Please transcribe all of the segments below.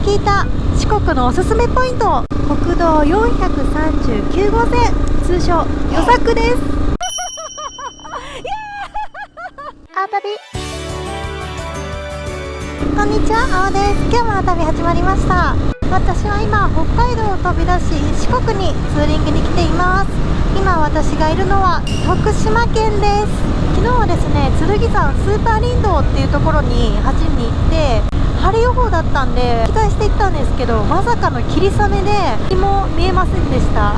聞いた四国のおすすめポイント、国道439号線、通称よさくですあー旅、こんにちは、あおです。今日も旅始まりました。私は今北海道を飛び出し四国にツーリングに来ています。今私がいるのは徳島県です。昨日はですね、剣山スーパー林道っていうところに走りに行って晴れ予報だったんで期待していったんですけど、まさかの霧雨で何も見えませんでした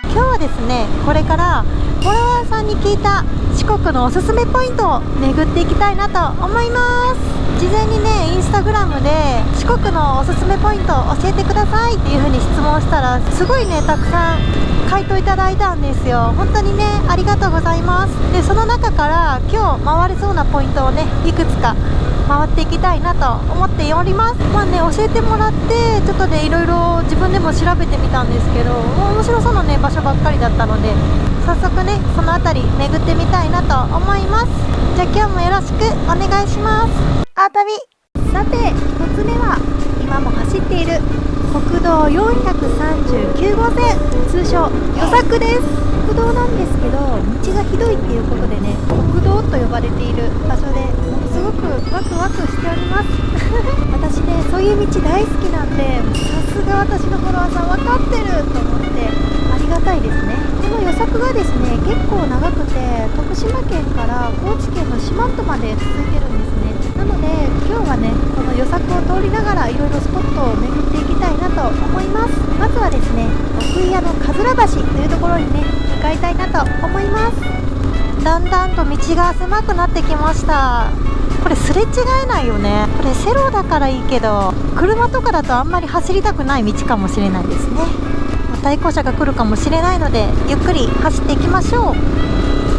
今日はですね、これからフォロワーさんに聞いた四国のおすすめポイントを巡っていきたいなと思います。事前にね、インスタグラムで四国のおすすめポイントを教えてくださいっていう風に質問したら、すごいね、たくさん回答いただいたんですよ。本当にね、ありがとうございます。で、その中から今日回れそうなポイントをね、いくつか回っていきたいなと思っております。まあね、教えてもらってちょっとね、いろいろ自分でも調べてみたんですけど、面白そうなね、場所ばっかりだったので、早速ね、その辺り巡ってみたいなと思います。じゃあ今日もよろしくお願いします。あー旅。さて、1つ目は今も走っている国道439号線、通称よさくです。国道なんですけど、道がひどいっていうことでね、国道と呼ばれている場所で、ものすごくワクワクしております私ね、そういう道大好きなんで、さすが私のフォロワーさん分かってると思ってありがたいですね。このよさくがですね、結構長くて徳島県から高知県の四万十まで続いてるんですね。なので今日はね、このよさくを通りながらいろいろスポットを巡っていきたいなと思います。まずはですね、奥祖谷のかずら橋というところにね、向かいたいなと思います。だんだんと道が狭くなってきました。これすれ違えないよね。これセロだからいいけど、車とかだとあんまり走りたくない道かもしれないですね。対向車が来るかもしれないので、ゆっくり走っていきましょう。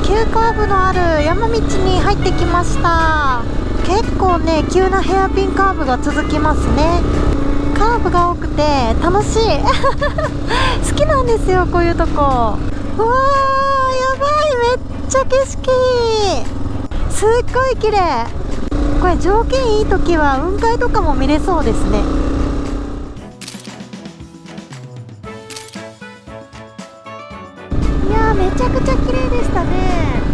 急カーブのある山道に入ってきました。結構ね、急なヘアピンカーブが続きますね。カーブが多くて楽しい好きなんですよ、こういうとこ。うわー、やばい、めっちゃ景色いい。すっごい綺麗。これ条件いい時は雲海とかも見れそうですね。いやー、めちゃくちゃ綺麗でしたね。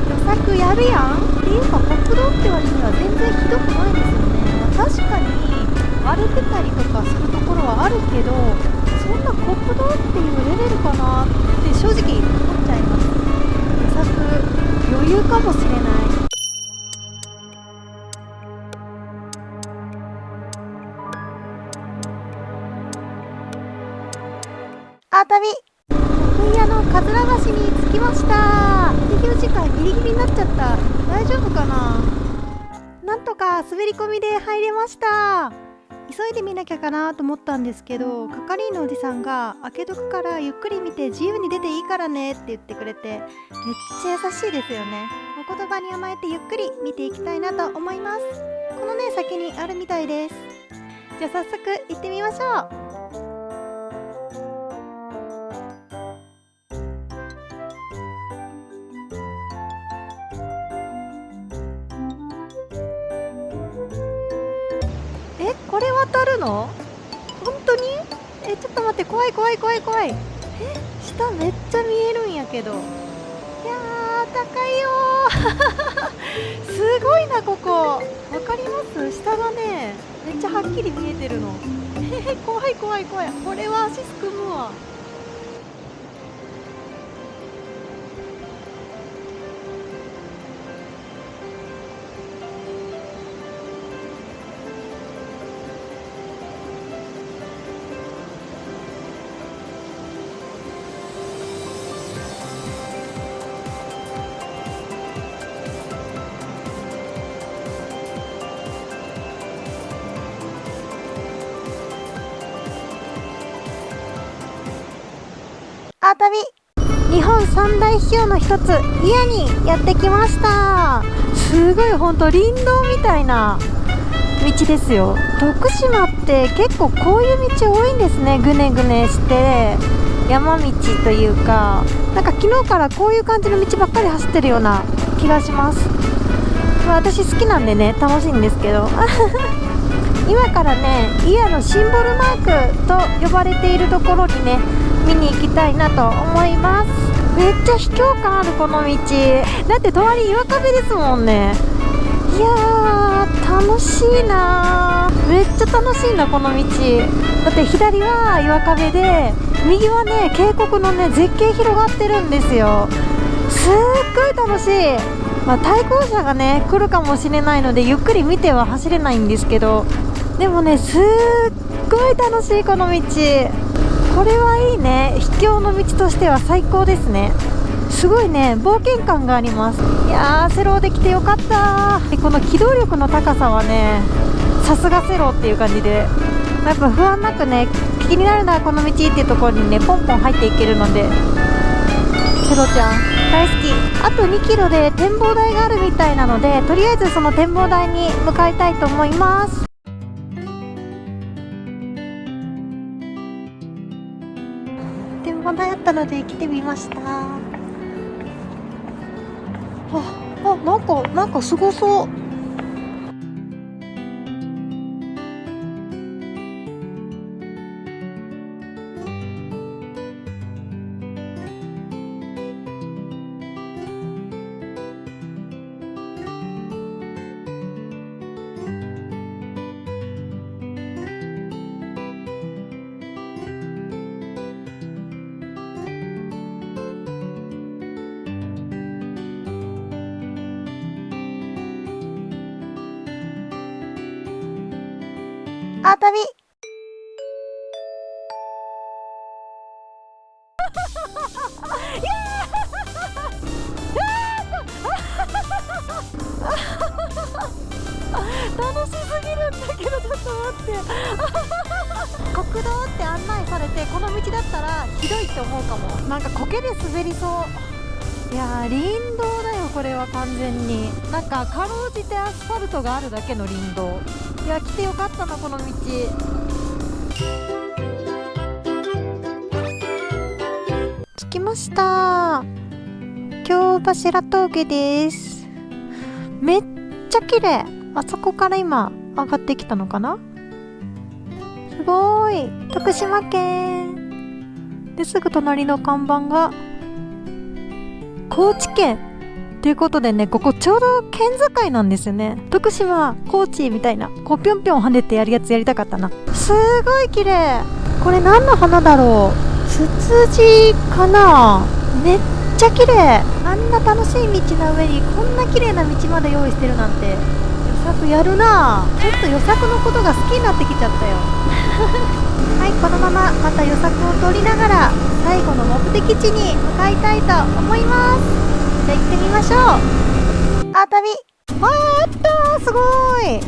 よさくやるやんっていうか、国道って割には全然ひどくないですよね。まあ、確かに荒れてたりとかするところはあるけど、そんな国道っていうレベルかなって正直思っちゃいます。よさく余裕かもしれない。あー旅。奥祖谷のかずら橋に着きました。営業時間ギリギリになっちゃった。大丈夫かな。なんとか滑り込みで入れました。急いで見なきゃかなと思ったんですけど、係員のおじさんが開けとくからゆっくり見て自由に出ていいからねって言ってくれて、めっちゃ優しいですよね。お言葉に甘えてゆっくり見ていきたいなと思います。このね、先にあるみたいです。じゃあ早速行ってみましょう。これ渡るの？本当に？ちょっと待って、怖い怖い怖い怖い。下めっちゃ見えるんやけど。いやー、高いよーすごいな、ここ。わかります？下がね、めっちゃはっきり見えてるの。怖い怖い怖い。これは足すくむわ。あー旅。日本三大秘境の一つ、祖谷にやってきました。すごい、ほんと林道みたいな道ですよ。徳島って結構こういう道多いんですね。ぐねぐねして山道というか、なんか昨日からこういう感じの道ばっかり走ってるような気がします。まあ、私好きなんでね楽しいんですけど今からね祖谷のシンボルマークと呼ばれているところにね見に行きたいなと思います。めっちゃ秘境感あるこの道だって隣岩壁ですもんね。いやー楽しいなー、めっちゃ楽しいなこの道だって。左は岩壁で右はね渓谷のね絶景広がってるんですよ。すっごい楽しい。まあ、対向車がね来るかもしれないのでゆっくり見ては走れないんですけど、でもねすっごい楽しいこの道。これはいいね、秘境の道としては最高ですね。すごいね冒険感があります。いやーセローで来てよかったー。この機動力の高さはねさすがセローっていう感じで、やっぱ不安なくね気になるなこの道っていうところにねポンポン入っていけるのでセロちゃん大好き。あと2キロで展望台があるみたいなので、とりあえずその展望台に向かいたいと思います。展望台あったので来てみました。なんかすごそう。熱海楽しすぎるんだけど、ちょっと待って国道って案内されてこの道だったらひどいって思うかも。なんか苔で滑りそう。いやー林道だよこれは完全に。なんかかろうじてアスファルトがあるだけの林道。いや来てよかったなこの道。着きました。京柱峠です。めっちゃ綺麗。あそこから今上がってきたのかな。すごーい。徳島県ですぐ隣の看板が高知県ということでね、ここちょうど県境なんですよね。徳島高知みたいなこうぴょんぴょん跳ねてやるやつやりたかったな。すごい綺麗。これ何の花だろう。ツツジかな。めっちゃ綺麗。あんな楽しい道の上にこんな綺麗な道まで用意してるなんて予作やるな。ちょっと予作のことが好きになってきちゃったよはい、このまままた予作を通りながら最後の目的地に向かいたいと思います。じゃあ行ってみましょう。熱海。あったー、すごーい。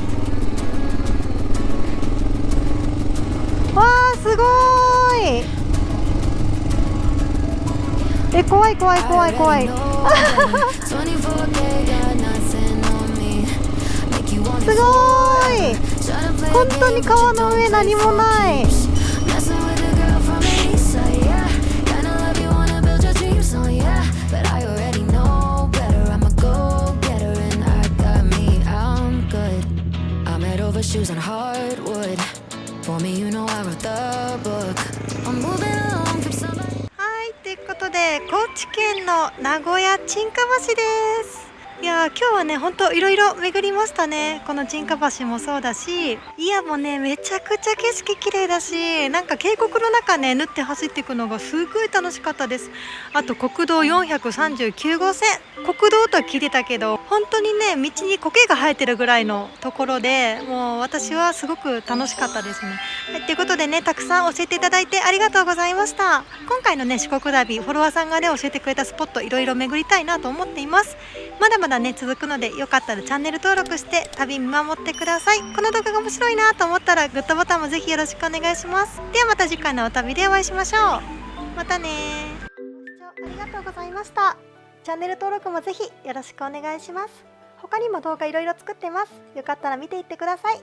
わーすごーい。怖い怖い怖い怖いすごーい。本当に川の上何もない。Shoes and hardwood. For me, you know I wrote the book. I'm moving along from somebody. はい、ということで高知県の名古屋沈下橋です。いやー今日はねほんといろいろ巡りましたね。この沈下橋もそうだし、祖谷もねめちゃくちゃ景色綺麗だし、なんか渓谷の中ね縫って走っていくのがすごい楽しかったです。あと国道439号線、国道とは聞いてたけど本当にね道に苔が生えてるぐらいのところで、もう私はすごく楽しかったですね。はい、ということでねたくさん教えていただいてありがとうございました。今回のね四国旅、フォロワーさんがね教えてくれたスポットいろいろ巡りたいなと思っています。まだまだね続くのでよかったらチャンネル登録して旅見守ってください。この動画が面白いなと思ったらグッドボタンもぜひよろしくお願いします。ではまた次回のお旅でお会いしましょう。またね。ご視聴ありがとうございました。チャンネル登録もぜひよろしくお願いします。他にも動画いろいろ作ってます。よかったら見ていってください。